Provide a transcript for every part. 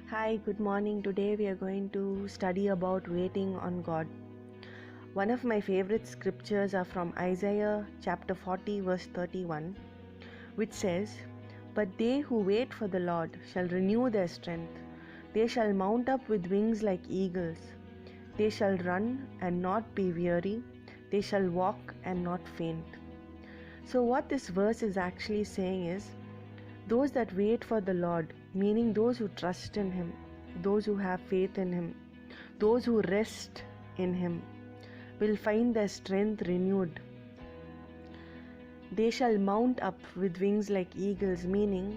Hi, good morning. Today we are going to study about waiting on God. One of my favorite scriptures are from Isaiah chapter 40 verse 31, which says, "But they who wait for the Lord shall renew their strength. They shall mount up with wings like eagles. They shall run and not be weary. They shall walk and not faint." So what this verse is actually saying is, those that wait for the Lord, meaning those who trust in Him, those who have faith in Him, those who rest in Him, will find their strength renewed. They shall mount up with wings like eagles, meaning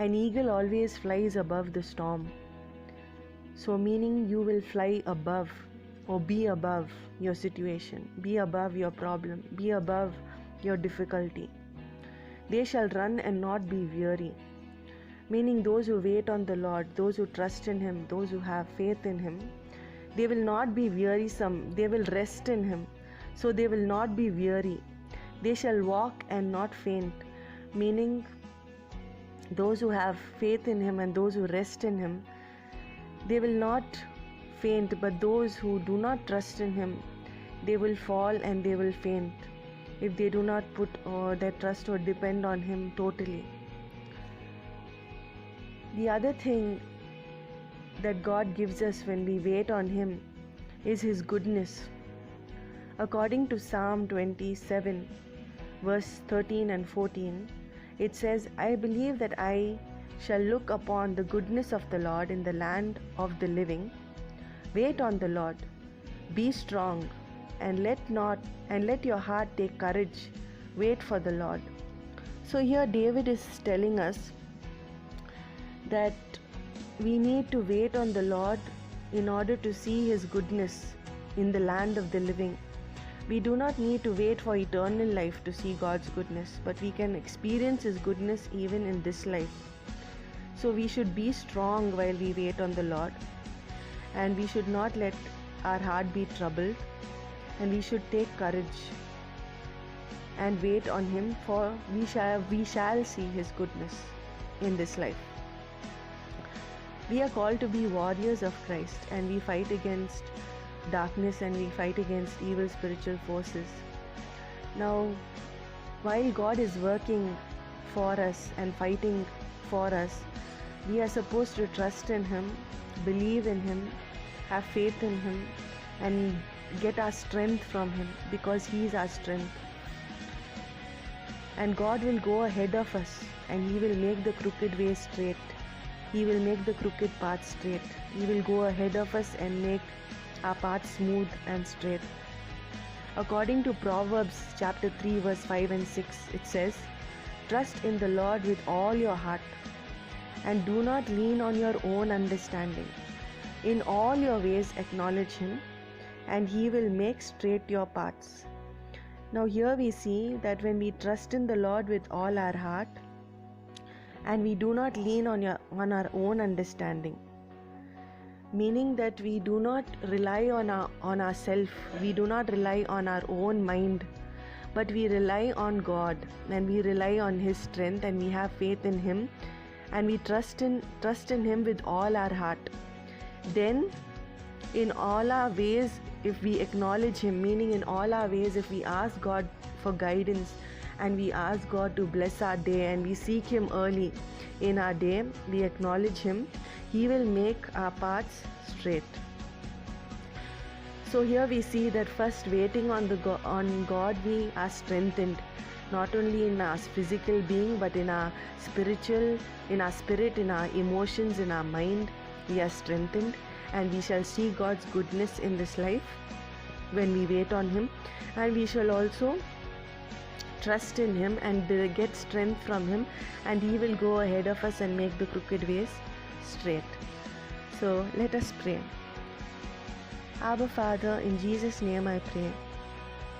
an eagle always flies above the storm. So meaning you will fly above or be above your situation, be above your problem, be above your difficulty. They shall run and not be weary, meaning those who wait on the Lord, those who trust in Him, those who have faith in Him, they will not be wearisome, they will rest in Him, so they will not be weary. They shall walk and not faint, meaning those who have faith in Him and those who rest in Him, they will not faint, but those who do not trust in Him, they will fall and they will faint if they do not put their trust or depend on Him totally. The other thing that God gives us when we wait on Him is His goodness. According to Psalm 27 verse 13 and 14, it says, "I believe that I shall look upon the goodness of the Lord in the land of the living. Wait on the Lord, be strong, and let your heart take courage. Wait for the Lord." So here David is telling us that we need to wait on the Lord in order to see His goodness in the land of the living. We do not need to wait for eternal life to see God's goodness, but we can experience His goodness even in this life. So we should be strong while we wait on the Lord, and we should not let our heart be troubled, and we should take courage and wait on Him, for we shall see His goodness in this life. We are called to be warriors of Christ, and we fight against darkness and we fight against evil spiritual forces. Now, while God is working for us and fighting for us, we are supposed to trust in Him, believe in Him, have faith in Him, and get our strength from Him, because He is our strength. And God will go ahead of us, and He will make the crooked way straight. He will make the crooked path straight. He will go ahead of us and make our path smooth and straight. According to Proverbs chapter 3 verse 5 and 6, it says, "Trust in the Lord with all your heart, and do not lean on your own understanding. In all your ways acknowledge Him, and He will make straight your paths." Now here we see that when we trust in the Lord with all our heart, and we do not lean on our own understanding, meaning that we do not rely on ourselves, we do not rely on our own mind, but we rely on God, and we rely on His strength, and we have faith in Him, and we trust in Him with all our heart. Then in all our ways, if we acknowledge Him, meaning in all our ways, if we ask God for guidance, and we ask God to bless our day, and we seek Him early in our day, we acknowledge Him, He will make our paths straight. So here we see that first, waiting on God, we are strengthened, not only in our physical being, but in our spiritual, in our spirit, in our emotions, in our mind, we are strengthened, and we shall see God's goodness in this life when we wait on Him. And we shall also trust in Him and get strength from Him, and He will go ahead of us and make the crooked ways straight. So let us pray. Abba Father, in Jesus' name I pray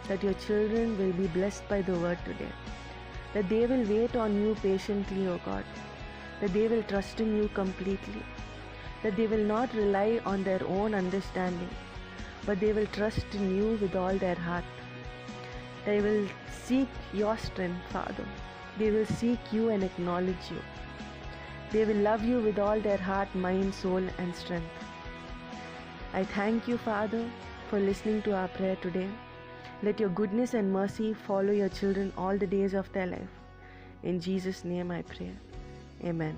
that your children will be blessed by the word today, that they will wait on you patiently, O God, that they will trust in you completely, that they will not rely on their own understanding, but they will trust in you with all their heart. They will seek your strength, Father. They will seek you and acknowledge you. They will love you with all their heart, mind, soul, and strength. I thank you, Father, for listening to our prayer today. Let your goodness and mercy follow your children all the days of their life. In Jesus' name I pray. Amen.